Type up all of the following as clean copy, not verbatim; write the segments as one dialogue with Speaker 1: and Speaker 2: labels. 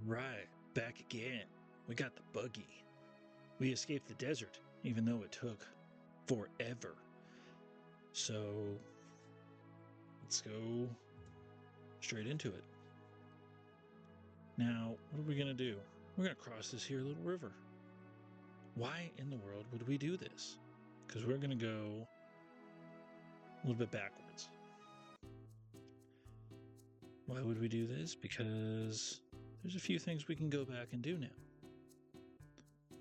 Speaker 1: Alright, back again. We got the buggy. We escaped the desert, even though it took forever. So, let's go straight into it. Now, what are we going to do? We're going to cross this here little river. Why in the world would we do this? Because we're going to go a little bit backwards. Why would we do this? Because there's a few things we can go back and do now.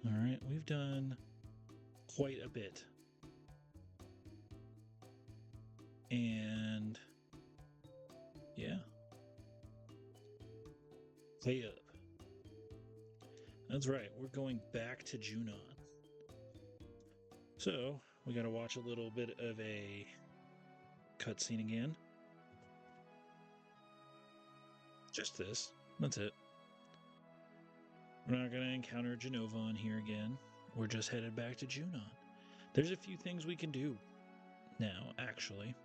Speaker 1: Alright, we've done quite a bit. And yeah. Way up. That's right, we're going back to Junon. So, we gotta watch a little bit of a cutscene again. Just this. That's it. We're not going to encounter Genova on here again. We're just headed back to Junon. There's a few things we can do now, actually.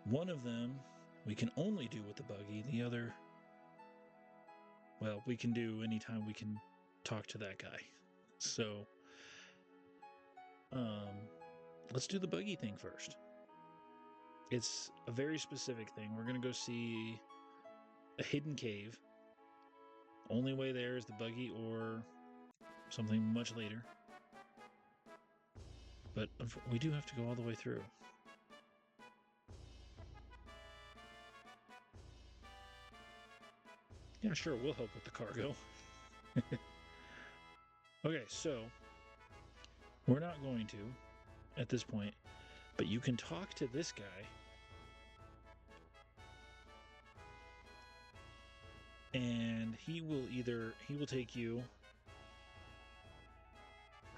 Speaker 1: One of them we can only do with the buggy. The other, well, we can do anytime we can talk to that guy. So, let's do the buggy thing first. It's a very specific thing. We're going to go see a hidden cave. Only way there is the buggy or something much later. But we do have to go all the way through. Yeah, sure, we'll help with the cargo. Okay, so we're not going to at this point, but you can talk to this guy. And he will take you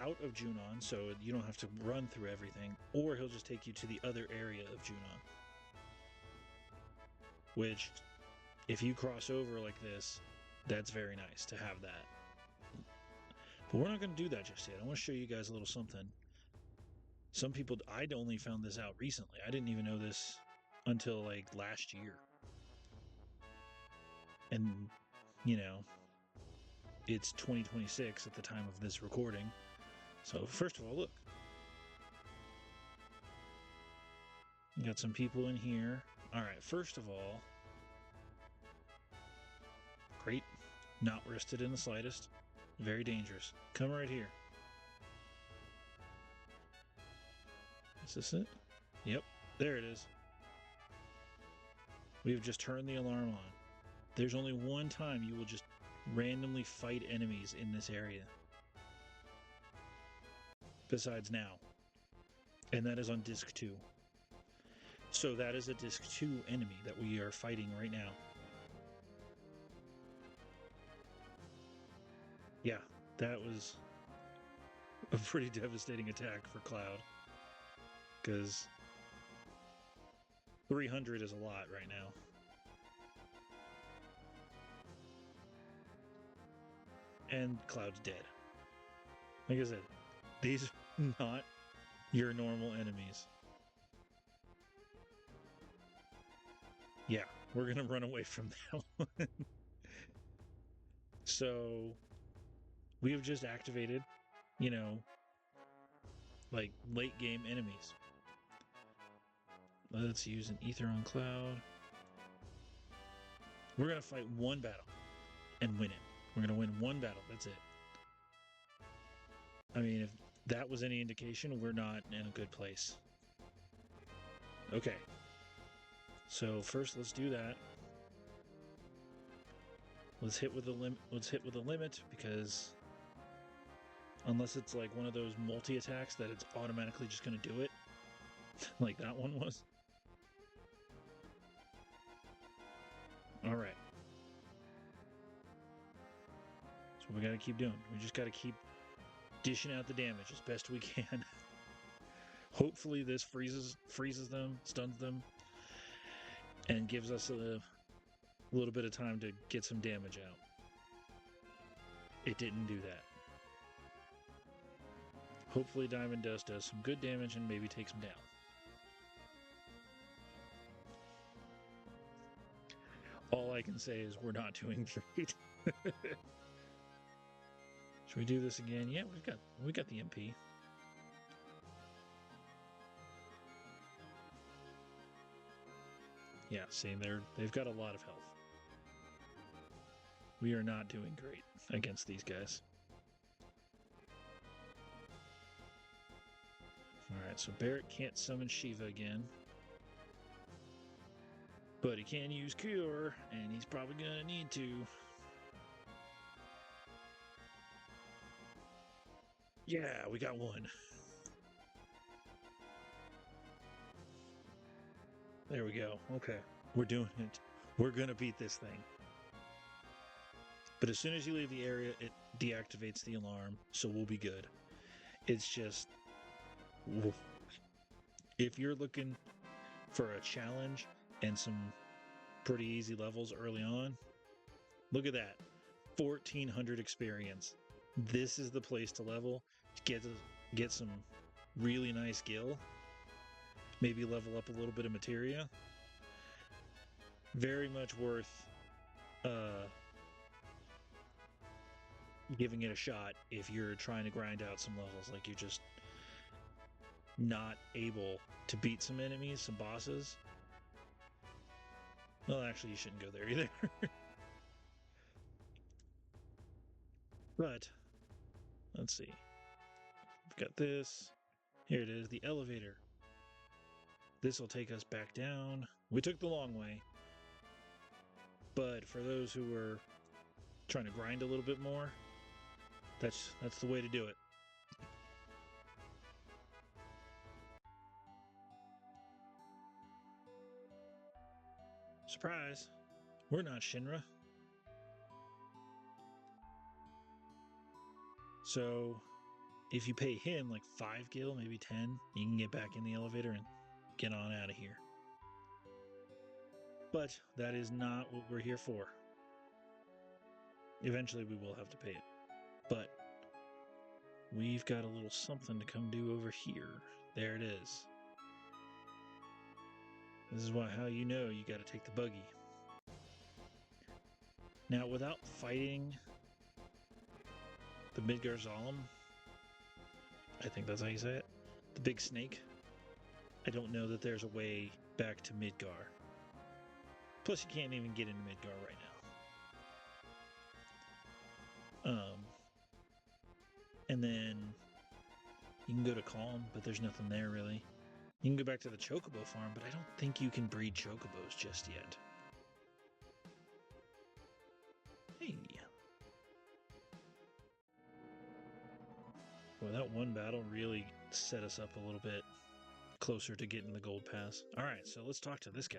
Speaker 1: out of Junon, so you don't have to run through everything, or he'll just take you to the other area of Junon. Which, if you cross over like this, that's very nice to have that. But we're not going to do that just yet. I want to show you guys a little something. Some people, I'd only found this out recently. I didn't even know this until like last year. And, you know, it's 2026 at the time of this recording. So, first of all, look. You got some people in here. Alright, first of all, great. Not risted in the slightest. Very dangerous. Come right here. Is this it? Yep, there it is. We have just turned the alarm on. There's only one time you will just randomly fight enemies in this area. Besides now. And that is on Disc 2. So that is a Disc 2 enemy that we are fighting right now. Yeah, that was a pretty devastating attack for Cloud. Because 300 is a lot right now. And Cloud's dead. Like I said, these are not your normal enemies. Yeah, we're going to run away from that one. So, we have just activated, you know, like late game enemies. Let's use an Ether on Cloud. We're going to fight one battle and win it. We're going to win one battle. That's it. I mean, if that was any indication, we're not in a good place. Okay. So first, let's do that. Let's hit with the limit. Let's hit with a limit because unless it's like one of those multi attacks that it's automatically just going to do it, like that one was. All right. So we got to keep doing. We just got to keep dishing out the damage as best we can. Hopefully this freezes them, stuns them, and gives us a little bit of time to get some damage out. It didn't do that. Hopefully Diamond Dust does some good damage and maybe takes him down. All I can say is we're not doing great. Should we do this again? Yeah, we got the MP. Yeah, see, they've got a lot of health. We are not doing great against these guys. Alright, so Barrett can't summon Shiva again. But he can use Cure, and he's probably gonna need to. Yeah, we got one. There we go. Okay. We're doing it. We're gonna beat this thing. But as soon as you leave the area, it deactivates the alarm, so we'll be good. It's just, if you're looking for a challenge and some pretty easy levels early on, look at that. 1,400 experience. This is the place to level, get some really nice gil, maybe level up a little bit of materia. Very much worth giving it a shot if you're trying to grind out some levels, like you're just not able to beat some enemies, some bosses. Well, actually, you shouldn't go there either. But let's see. We've got this. Here it is, the elevator. This will take us back down. We took the long way. But for those who are trying to grind a little bit more, that's the way to do it. Surprise! We're not Shinra. So if you pay him like 5 gil, maybe 10, you can get back in the elevator and get on out of here. But that is not what we're here for. Eventually we will have to pay it. But we've got a little something to come do over here. There it is. This is how you know you got to take the buggy. Now, without fighting the Midgar Zalem, I think that's how you say it, the big snake, I don't know that there's a way back to Midgar. Plus, you can't even get into Midgar right now. And then you can go to Calm, but there's nothing there really. You can go back to the Chocobo farm, but I don't think you can breed Chocobos just yet. Hey. Well, that one battle really set us up a little bit closer to getting the gold pass. Alright, so let's talk to this guy.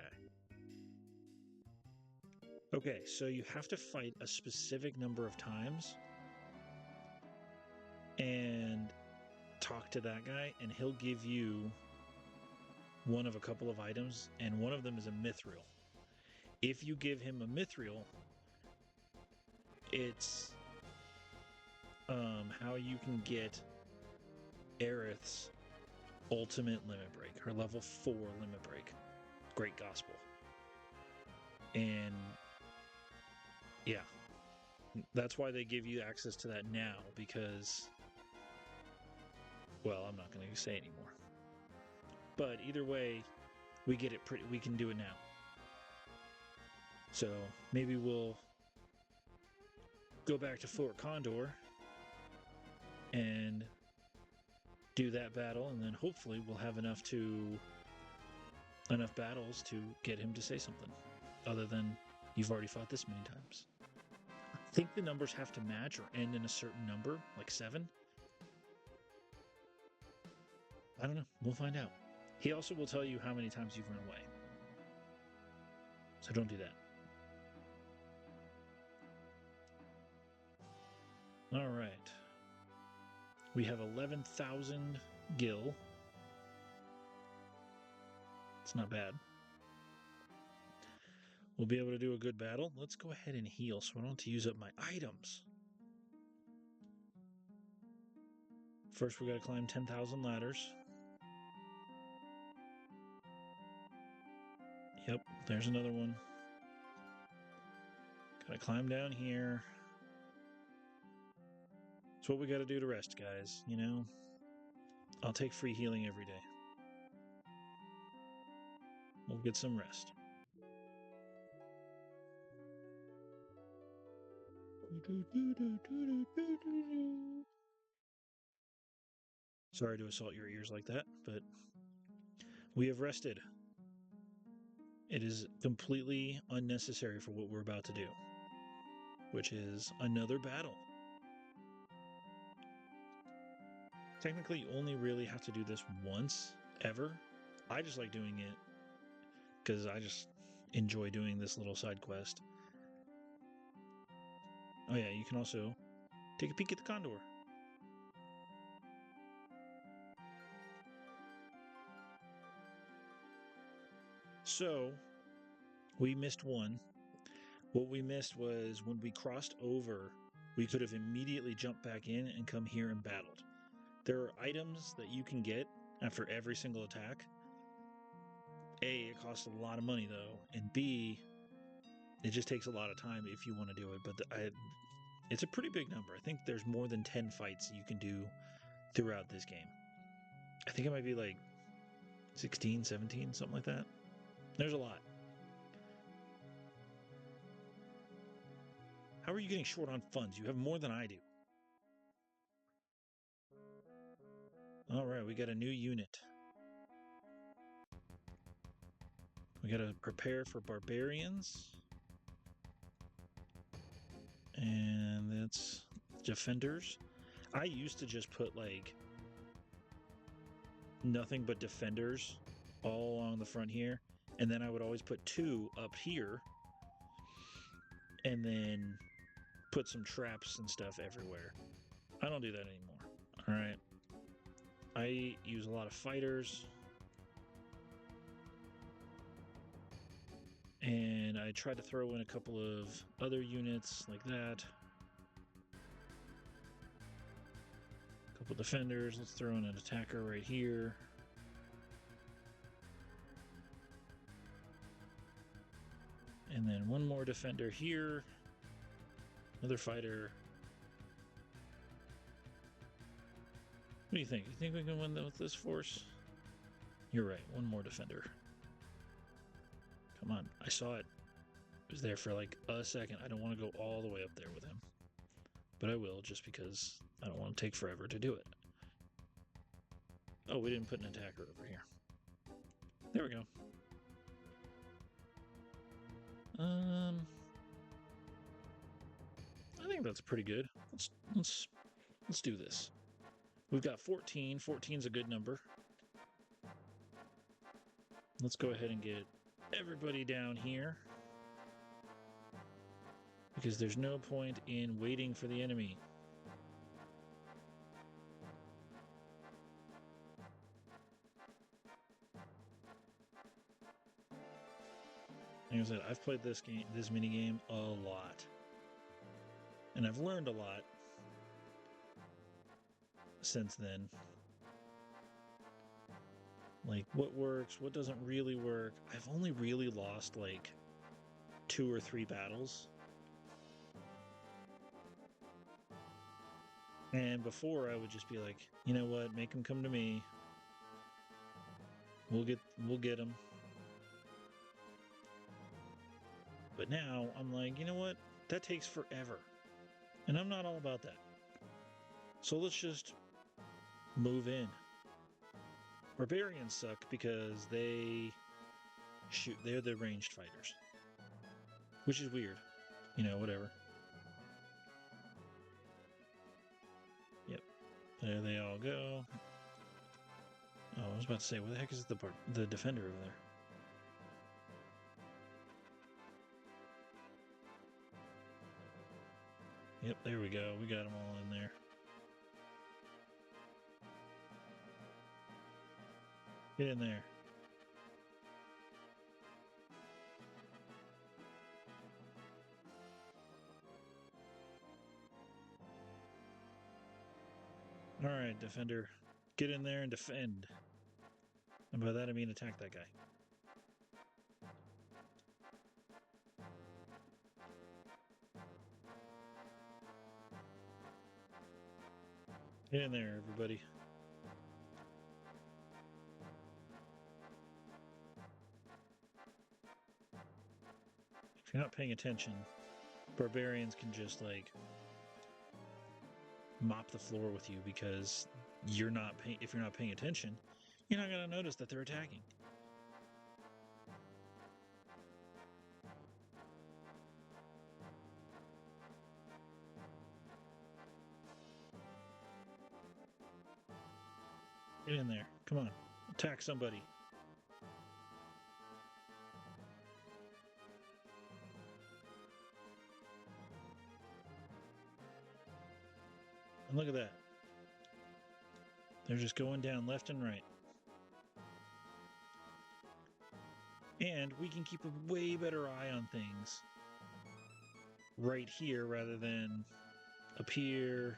Speaker 1: Okay, so you have to fight a specific number of times and talk to that guy, and he'll give you one of a couple of items, and one of them is a mithril. If you give him a mithril, it's how you can get Aerith's ultimate limit break, her level 4 limit break, Great Gospel. And yeah, that's why they give you access to that now, because, well, I'm not going to say anymore. But either way, we get it we can do it now. So maybe we'll go back to Fort Condor and do that battle, and then hopefully we'll have enough battles to get him to say something other than you've already fought this many times. I think the numbers have to match or end in a certain number, like 7. I don't know. We'll find out. He also will tell you how many times you've run away. So don't do that. All right. We have 11,000 gil. It's not bad. We'll be able to do a good battle. Let's go ahead and heal so I don't have to use up my items. First, we got to climb 10,000 ladders. Yep, there's another one. Gotta climb down here. It's what we gotta do to rest, guys, you know? I'll take free healing every day. We'll get some rest. Sorry to assault your ears like that, but we have rested. It is completely unnecessary for what we're about to do, which is another battle. Technically, you only really have to do this once, ever. I just like doing it because I just enjoy doing this little side quest. Oh yeah, you can also take a peek at the Condor. So, we missed one. What we missed was when we crossed over, we could have immediately jumped back in and come here and battled. There are items that you can get after every single attack. A, it costs a lot of money though, and B, it just takes a lot of time if you want to do it. But it's a pretty big number. I think there's more than 10 fights you can do throughout this game. I think it might be like 16, 17, something like that. There's a lot. How are you getting short on funds? You have more than I do. All right, we got a new unit. We got to prepare for barbarians. And that's defenders. I used to just put like nothing but defenders all along the front here. And then I would always put 2 up here. And then put some traps and stuff everywhere. I don't do that anymore. All right. I use a lot of fighters. And I try to throw in a couple of other units like that. A couple defenders. Let's throw in an attacker right here. And then one more defender here. Another fighter. What do you think? You think we can win with this force? You're right. One more defender. Come on. I saw it. It was there for like a second. I don't want to go all the way up there with him. But I will, just because I don't want to take forever to do it. Oh, we didn't put an attacker over here. There we go. I think that's pretty good. Let's do this. We've got 14. 14's a good number. Let's go ahead and get everybody down here, because there's no point in waiting for the enemy. Like I said, I've played this mini game a lot, and I've learned a lot since then. Like what works, what doesn't really work. I've only really lost like 2 or 3 battles. And before I would just be like, you know what, make them come to me. We'll get them. But now I'm like, you know what? That takes forever. And I'm not all about that. So let's just move in. Barbarians suck because they shoot. They're the ranged fighters. Which is weird. You know, whatever. Yep. There they all go. Oh, I was about to say, where the heck is the defender over there? Yep, there we go. We got them all in there. Get in there. All right, defender. Get in there and defend. And by that I mean attack that guy. Get in there, everybody. If you're not paying attention, barbarians can just, like, mop the floor with you because if you're not paying attention, you're not going to notice that they're attacking. Get in there. Come on. Attack somebody. And look at that. They're just going down left and right. And we can keep a way better eye on things right here rather than up here,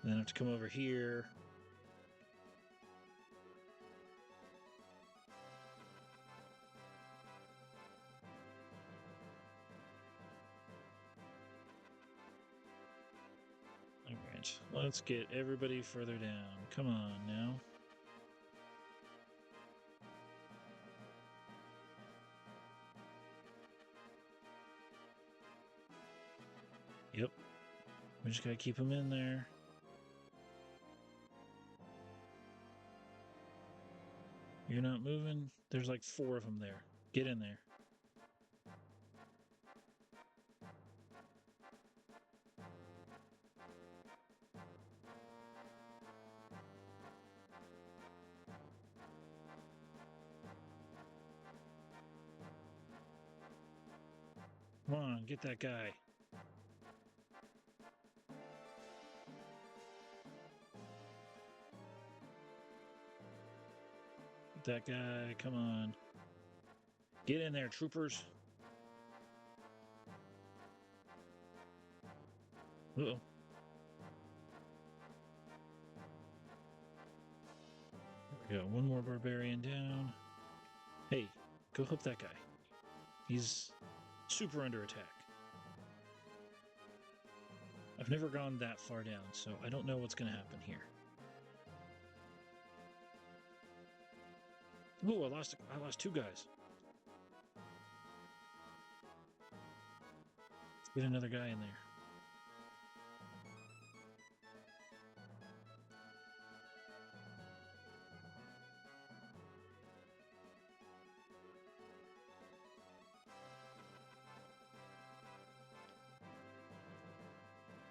Speaker 1: and then have to come over here. Alright, let's get everybody further down. Come on now. Yep. We just gotta keep them in there. You're not moving? There's like 4 of them there. Get in there. Come on, get that guy. Get that guy, come on. Get in there, troopers. Uh-oh. There we go, one more barbarian down. Hey, go help that guy. He's super under attack. I've never gone that far down, so I don't know what's going to happen here. Ooh, I lost 2 guys. Let's get another guy in there.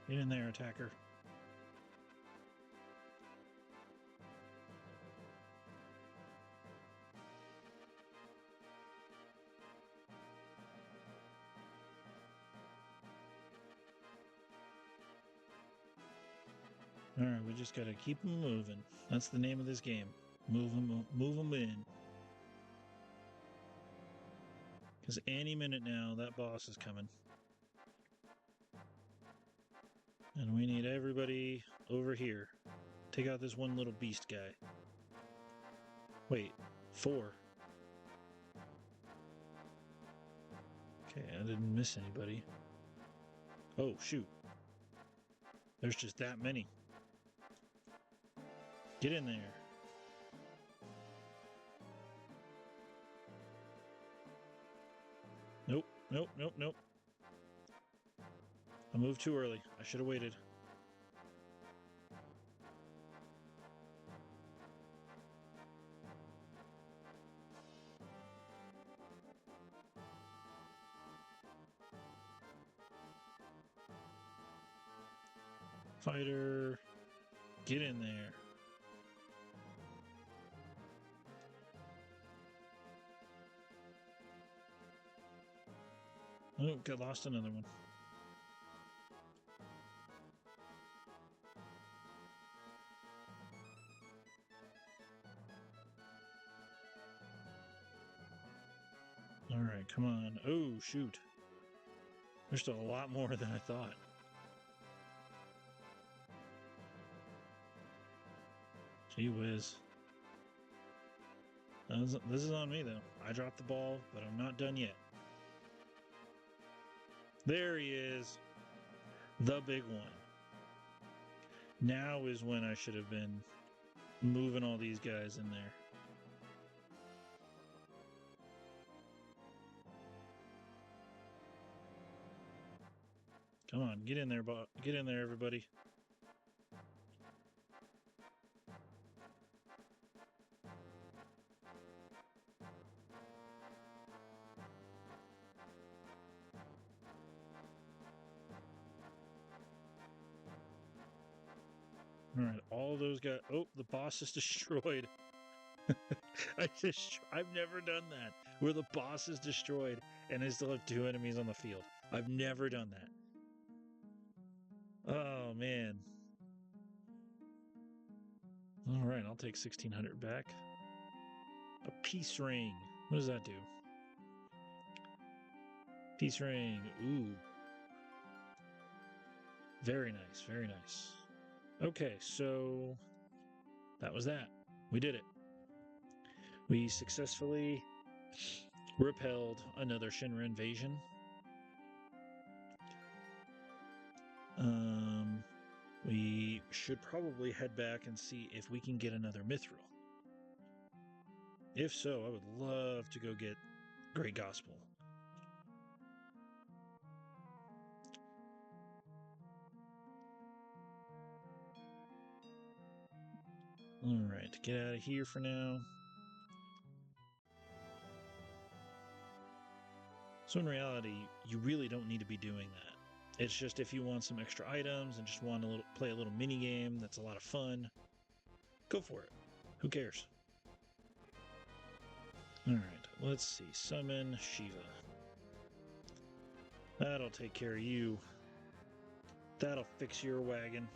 Speaker 1: Get in there, attacker. Alright, we just gotta keep them moving. That's the name of this game. Move them in. Because any minute now, that boss is coming. And we need everybody over here. Take out this one little beast guy. Wait, 4. Okay, I didn't miss anybody. Oh, shoot. There's just that many. Get in there. Nope, nope, nope, nope. I moved too early. I should have waited. Fighter, get in there. Oh, got lost another one. All right, come on. Oh, shoot. There's still a lot more than I thought. Gee whiz. This is on me, though. I dropped the ball, but I'm not done yet. There he is. The big one. Now is when I should have been moving all these guys in there. Come on, get in there, get in there, everybody. All right, all those guys. Oh, the boss is destroyed. I've never done that where the boss is destroyed and I still have 2 enemies on the field. I've never done that. Oh man. All right, I'll take 1600 back. A peace ring. What does that do? Peace ring. Ooh. Very nice. Very nice. Okay, so that was that. We did it. We successfully repelled another Shinra invasion. We should probably head back and see if we can get another mithril. If so, I would love to go get Great Gospel. Alright, get out of here for now. So in reality, you really don't need to be doing that. It's just if you want some extra items and just want to play a little mini game that's a lot of fun, go for it. Who cares? Alright, let's see. Summon Shiva. That'll take care of you. That'll fix your wagon.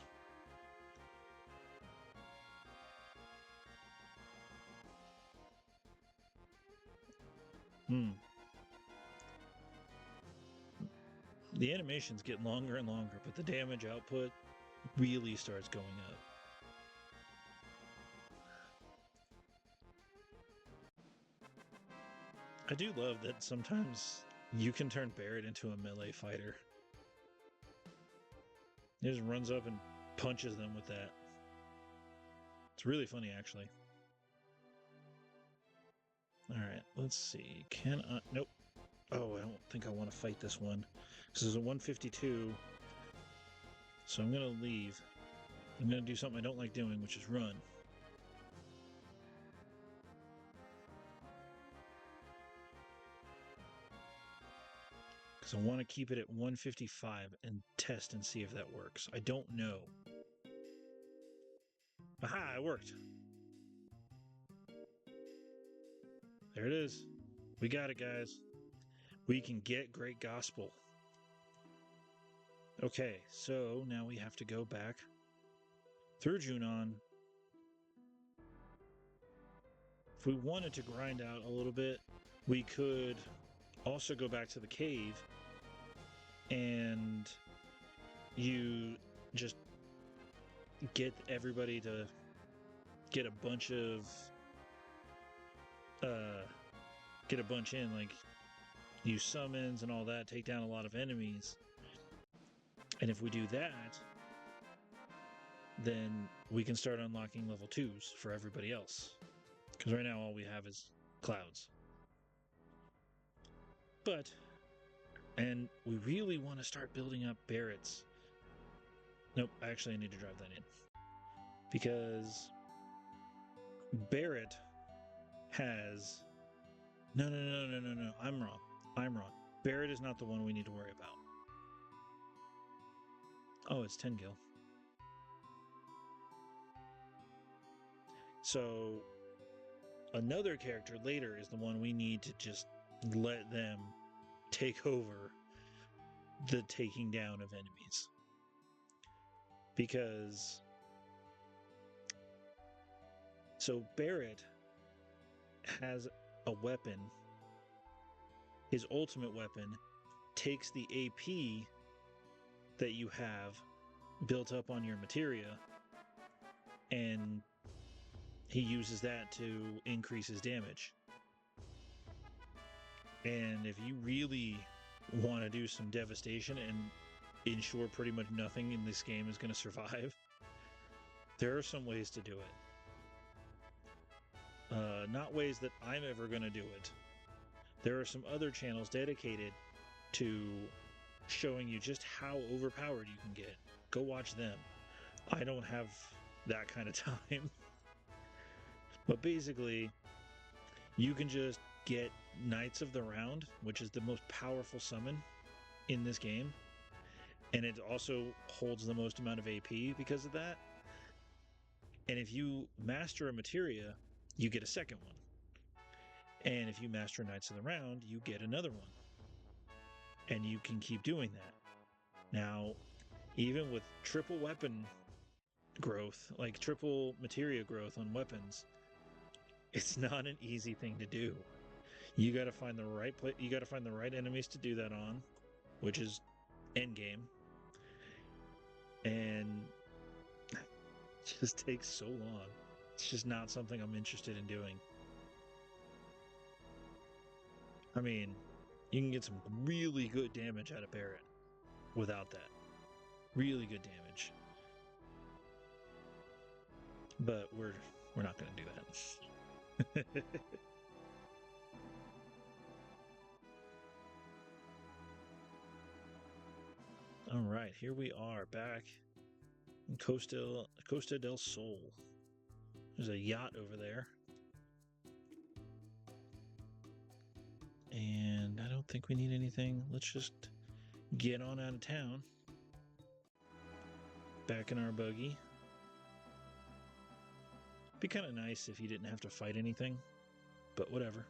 Speaker 1: The animations get longer and longer, but the damage output really starts going up. I do love that sometimes you can turn Barret into a melee fighter. He just runs up and punches them with that. It's really funny, actually. Alright, let's see. Can I... Nope. Oh, I don't think I want to fight this one. This is a 152. So I'm going to leave. I'm going to do something I don't like doing, which is run. Because I want to keep it at 155 and test and see if that works. I don't know. Aha, it worked. There it is. We got it, guys. We can get Great Gospel. Okay, so now we have to go back through Junon. If we wanted to grind out a little bit, we could also go back to the cave and you just get everybody to get a bunch of in, like use summons and all that, take down a lot of enemies. And if we do that, then we can start unlocking level 2s for everybody else. Because right now all we have is clouds. And we really want to start building up Barret's. Nope, actually I need to drive that in. Because Barret has... No, I'm wrong. Barret is not the one we need to worry about. Oh, it's 10 gil. So another character later is the one we need to just let them take over the taking down of enemies. Because so Barret has a weapon. His ultimate weapon takes the AP that you have built up on your materia, and he uses that to increase his damage. And if you really want to do some devastation and ensure pretty much nothing in this game is going to survive, There are some ways to do it. Not ways that I'm ever going to do it. There are some other channels dedicated to showing you just how overpowered you can get. Go watch them. I don't have that kind of time. But basically, you can just get Knights of the Round, which is the most powerful summon in this game. And it also holds the most amount of AP because of that. And if you master a materia, you get a second one. And if you master Knights of the Round, you get another one. And you can keep doing that. Now, even with triple weapon growth, like triple materia growth on weapons, it's not an easy thing to do. You got to find the right place. You got to find the right enemies to do that on, which is end game. And it just takes so long. It's just not something I'm interested in doing. I mean, you can get some really good damage out of Barret without that. Really good damage. But we're not going to do that. All right, here we are back in Costa del Sol. There's a yacht over there. And I don't think we need anything. Let's just get on out of town. Back in our buggy. Be kind of nice if you didn't have to fight anything, but whatever.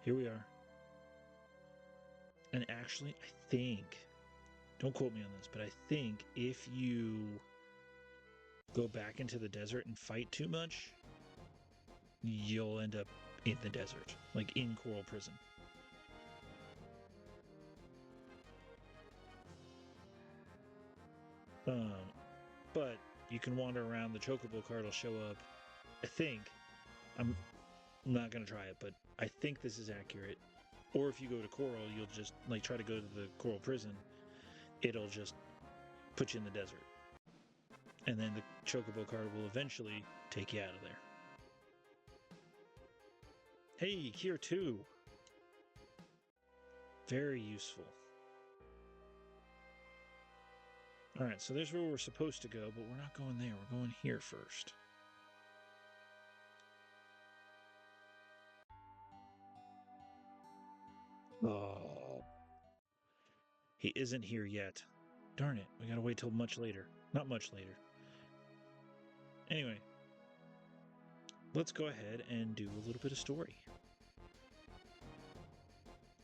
Speaker 1: Here we are. And actually, I think, don't quote me on this, but I think if you go back into the desert and fight too much, you'll end up in the desert, like in Coral Prison. But you can wander around, the chocobo card will show up. I think, I'm not going to try it, but I think this is accurate. Or if you go to Coral, you'll just like try to go to the Coral Prison, it'll just put you in the desert. And then the chocobo card will eventually take you out of there. Hey, here too. Very useful. Alright, so there's where we're supposed to go, but we're not going there. We're going here first. Oh. He isn't here yet. Darn it, we gotta wait till much later. Not much later. Anyway, let's go ahead and do a little bit of story.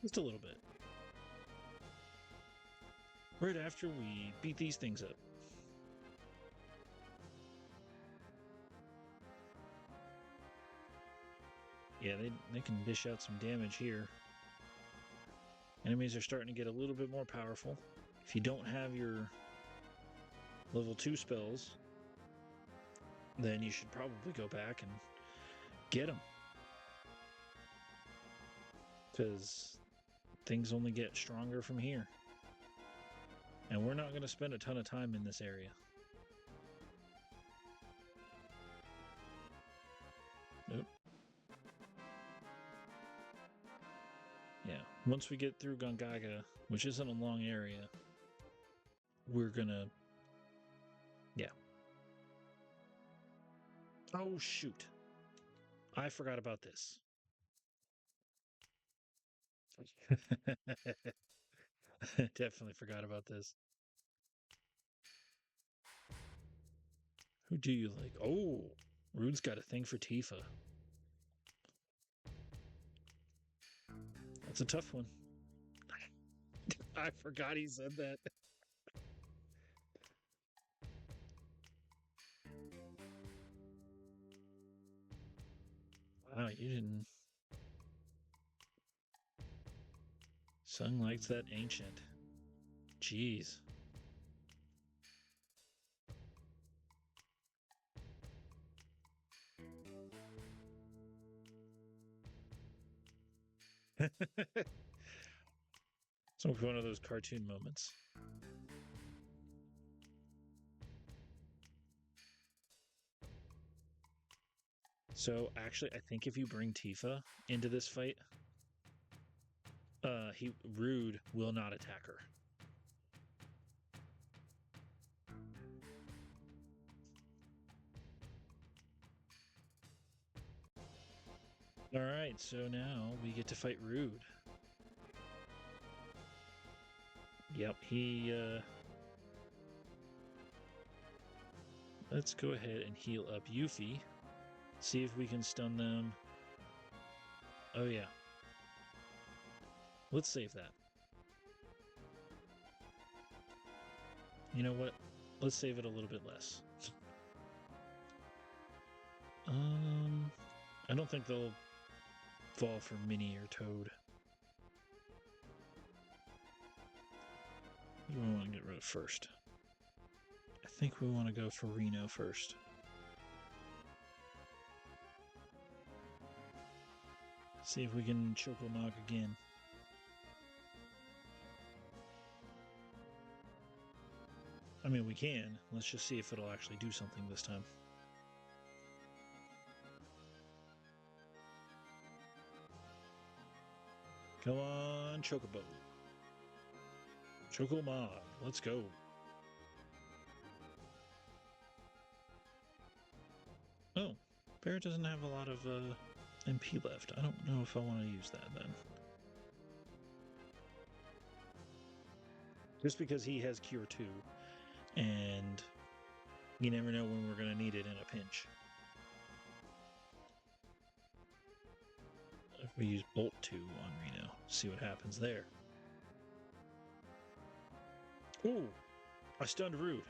Speaker 1: Just a little bit. Right after we beat these things up. Yeah, they can dish out some damage here. Enemies are starting to get a little bit more powerful. If you don't have your level 2 spells, then you should probably go back and get them. Because things only get stronger from here. And we're not going to spend a ton of time in this area. Nope. Yeah, once we get through Gongaga, which isn't a long area, we're gonna... Yeah. Oh, shoot. I forgot about this. Definitely forgot about this. Who do you like? Oh, Rude's got a thing for Tifa. That's a tough one. I forgot he said that. Wow, you didn't... Sung likes that ancient. Jeez. So one of those cartoon moments. So actually, I think if you bring Tifa into this fight, Rude will not attack her. All right, so now we get to fight Rude. Yep, let's go ahead and heal up Yuffie. See if we can stun them. Oh yeah. Let's save that. You know what? Let's save it a little bit less. I don't think they'll fall for Minnie or Toad. What do we want to get rid of first? I think we want to go for Reno first. See if we can Choco-Mog again. I mean, we can. Let's just see if it'll actually do something this time. Come on, Chocobo. Choco-Mog, let's go. Oh, Bear doesn't have a lot of MP left. I don't know if I want to use that then. Just because he has Cure 2, and you never know when we're going to need it in a pinch. If we use Bolt 2 on Reno, see what happens there. Ooh, I stunned Rude.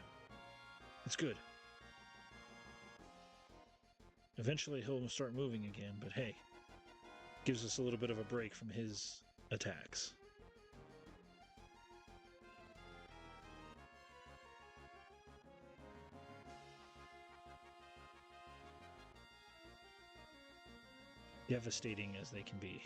Speaker 1: It's good. Eventually he'll start moving again, but hey, gives us a little bit of a break from his attacks. Devastating as they can be.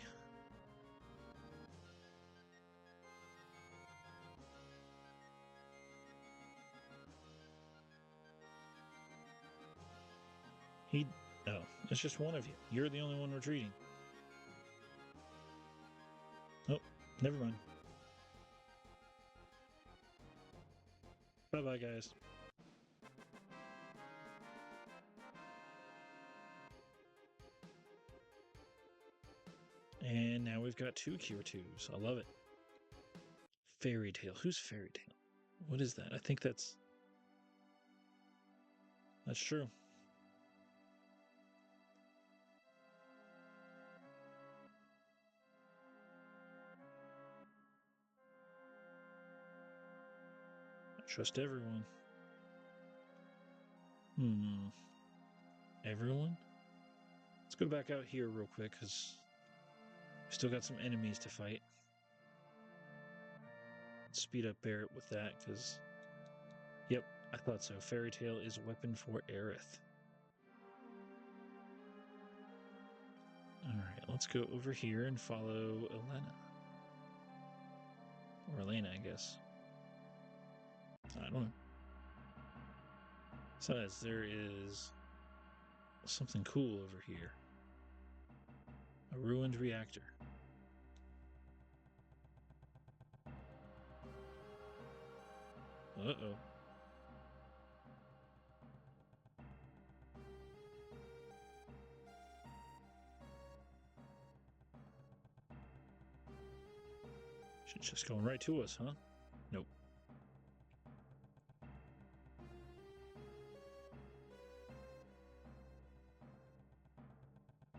Speaker 1: Oh, it's just one of you. You're the only one retreating. Oh, never mind. Bye-bye, guys. And now we've got 2 Cure 2s. I love it. Fairy Tail. Who's Fairy Tail? What is that? I think that's true. I trust everyone. Everyone? Let's go back out here real quick, because we still got some enemies to fight. Let's speed up Barrett with that, because... Yep, I thought so. Fairy Tail is a weapon for Aerith. Alright, let's go over here and follow Elena. Or Elena, I guess. I don't know. Besides, there is something cool over here. A ruined reactor. Uh-oh. She's just going right to us, huh? Nope.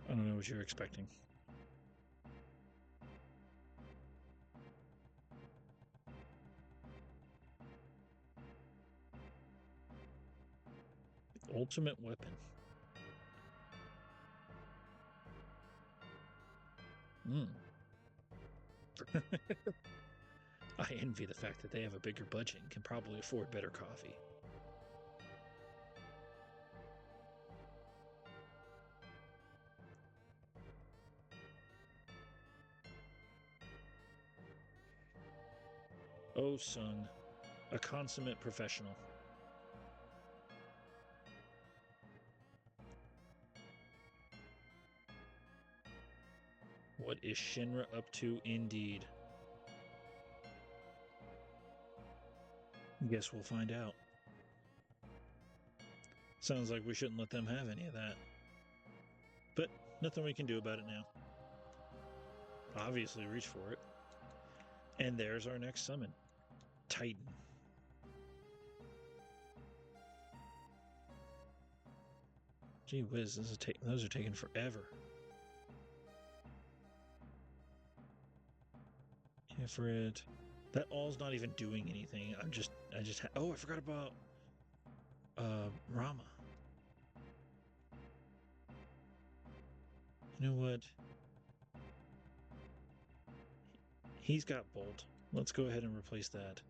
Speaker 1: I don't know what you're expecting. The ultimate weapon. I envy the fact that they have a bigger budget and can probably afford better coffee. Oh, son, a consummate professional. What is Shinra up to indeed? Guess we'll find out. Sounds like we shouldn't let them have any of that. But nothing we can do about it now. Obviously reach for it. And there's our next summon. Titan. Gee whiz, those are taking forever. Ifrit. That all's not even doing anything. Oh, I forgot about Rama. You know what? He's got Bolt. Let's go ahead and replace that.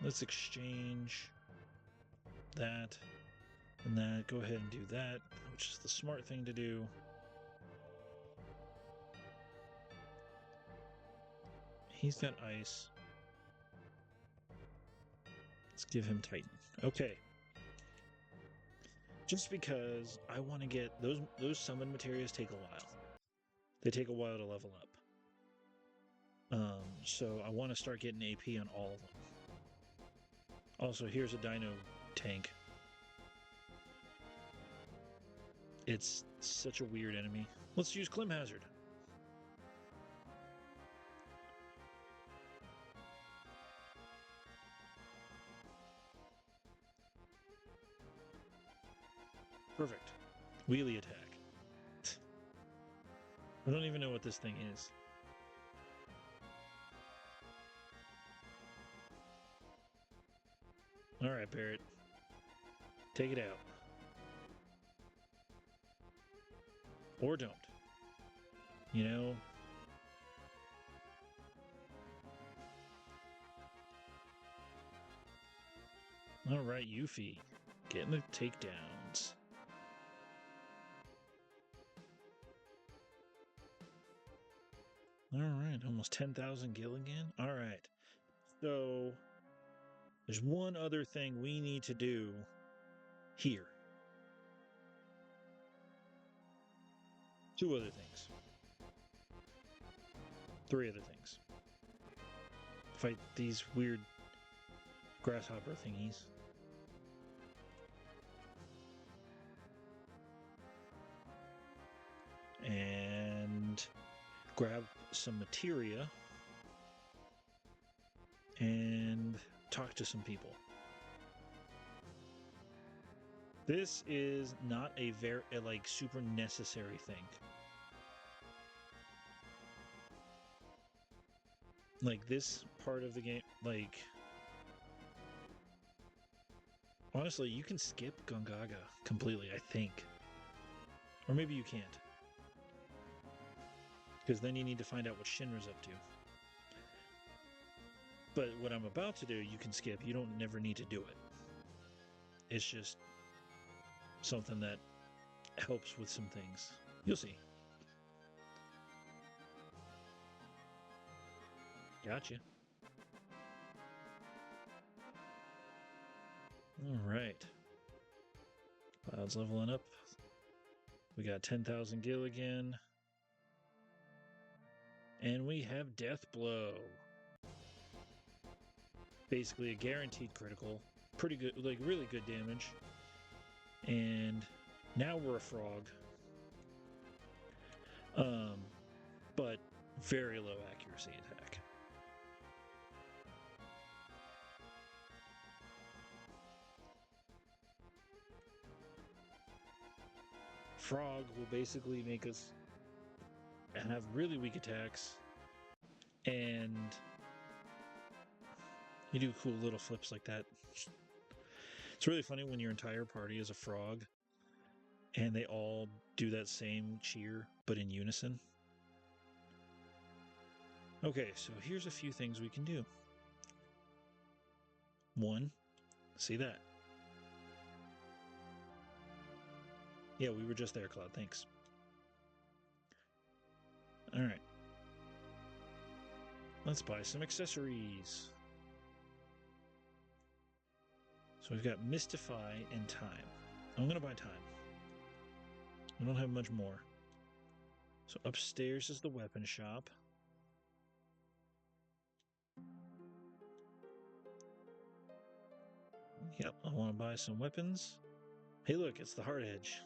Speaker 1: Let's exchange that and that. Go ahead and do that, which is the smart thing to do. He's got ice. Let's give him Titan. Okay. Just because I want to get those summon materials take a while. They take a while to level up. So I want to start getting AP on all of them. Also, here's a Dino tank. It's such a weird enemy. Let's use Clim Hazard. Perfect. Wheelie attack. I don't even know what this thing is. Alright, Barrett. Take it out. Or don't. You know? Alright, Yuffie. Getting the takedowns. Alright, almost 10,000 gil again. Alright. So, there's one other thing we need to do here. Two other things. Three other things. Fight these weird grasshopper thingies. And grab some materia and talk to some people. This is not a very super necessary thing. Like this part of the game, honestly, you can skip Gongaga completely, I think. Or maybe you can't. Because then you need to find out what Shinra's up to. But what I'm about to do, you can skip. You don't never need to do it. It's just something that helps with some things. You'll see. Gotcha. Alright. Cloud's leveling up. We got 10,000 gil again. And we have Death Blow. Basically a guaranteed critical. Pretty good, really good damage. And now we're a frog. But very low accuracy attack. Frog will basically make us have really weak attacks, and you do cool little flips like that. It's really funny when your entire party is a frog and they all do that same cheer but in unison. Okay, so here's a few things we can do. One, see that. Yeah, we were just there, Cloud. Thanks. All right. Let's buy some accessories. So we've got Mystify and Time. I'm going to buy Time. We don't have much more. So upstairs is the weapon shop. Yep, I want to buy some weapons. Hey, look, it's the hard edge.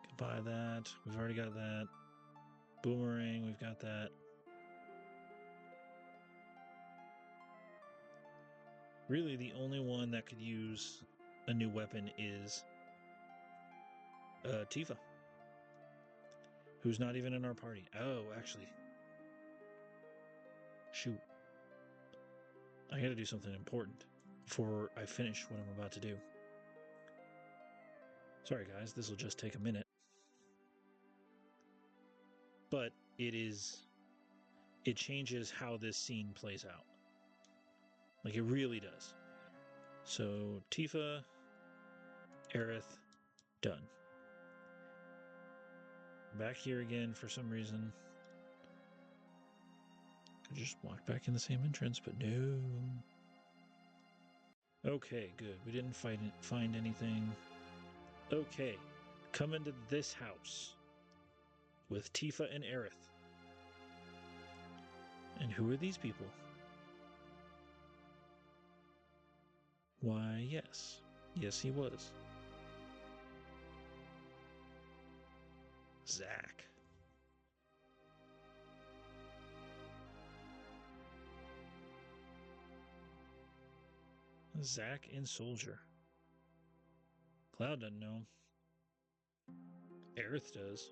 Speaker 1: Can buy that. We've already got that. Boomerang, we've got that. Really, the only one that could use a new weapon is Tifa, who's not even in our party. Oh, actually. Shoot. I gotta do something important before I finish what I'm about to do. Sorry, guys, this will just take a minute. But it changes how this scene plays out. Like, it really does. So, Tifa, Aerith, done. Back here again for some reason. Could just walk back in the same entrance, but no. Okay, good. We didn't find anything. Okay, come into this house with Tifa and Aerith. And who are these people? Why, yes. Yes, he was. Zack. Zack and Soldier. Cloud doesn't know. Aerith does.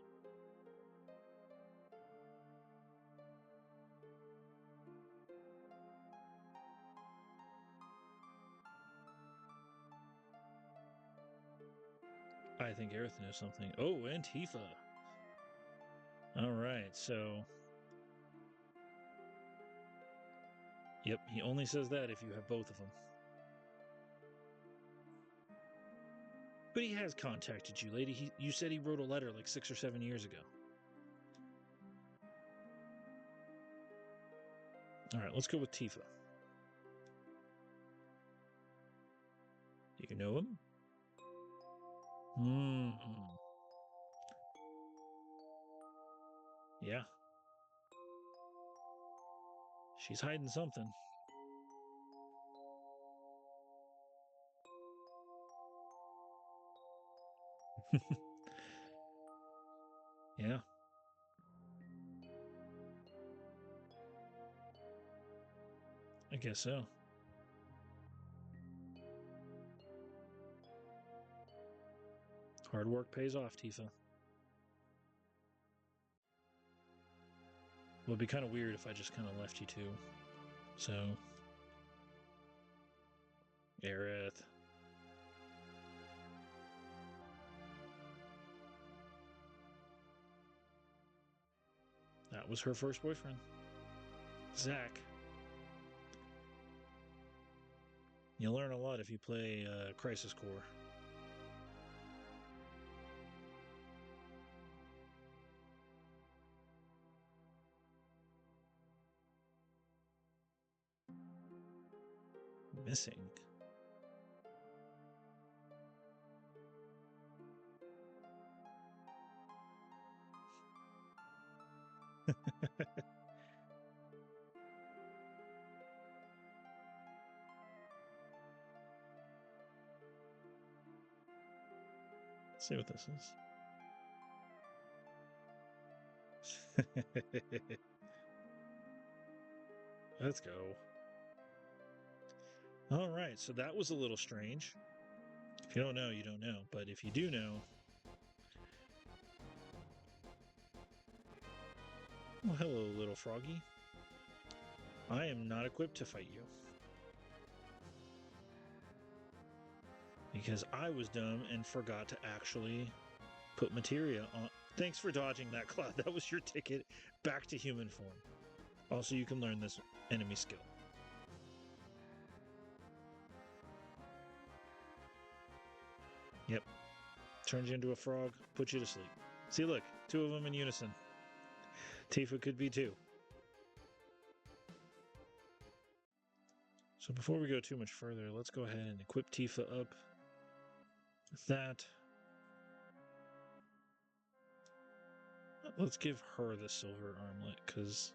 Speaker 1: I think Aerith knows something. Oh, and Tifa. Alright, so... Yep, he only says that if you have both of them. But he has contacted you, lady. You said he wrote a letter like 6 or 7 years ago. Alright, let's go with Tifa. You know him? Yeah. She's hiding something. Yeah. I guess so. Hard work pays off, Tifa. Well, it'd be kind of weird if I just kind of left you two. So... Aerith. That was her first boyfriend. Zack. You learn a lot if you play Crisis Core. Missing. Let's see what this is. Let's go. All right, so that was a little strange. If you don't know, you don't know. But if you do know... Well, hello, little froggy. I am not equipped to fight you. Because I was dumb and forgot to actually put materia on. Thanks for dodging that, Cloud. That was your ticket back to human form. Also, you can learn this enemy skill. Yep. Turns you into a frog, puts you to sleep. See, look, two of them in unison. Tifa could be two. So before we go too much further, let's go ahead and equip Tifa up with that. Let's give her the silver armlet, because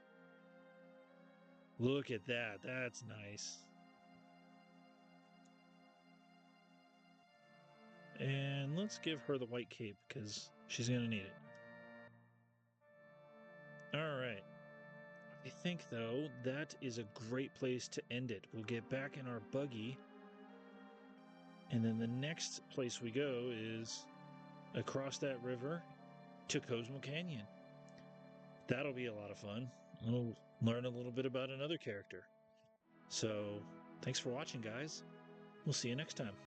Speaker 1: look at that. That's nice. And let's give her the white cape, because she's going to need it. All right. I think, though, that is a great place to end it. We'll get back in our buggy. And then the next place we go is across that river to Cosmo Canyon. That'll be a lot of fun. We'll learn a little bit about another character. So, thanks for watching, guys. We'll see you next time.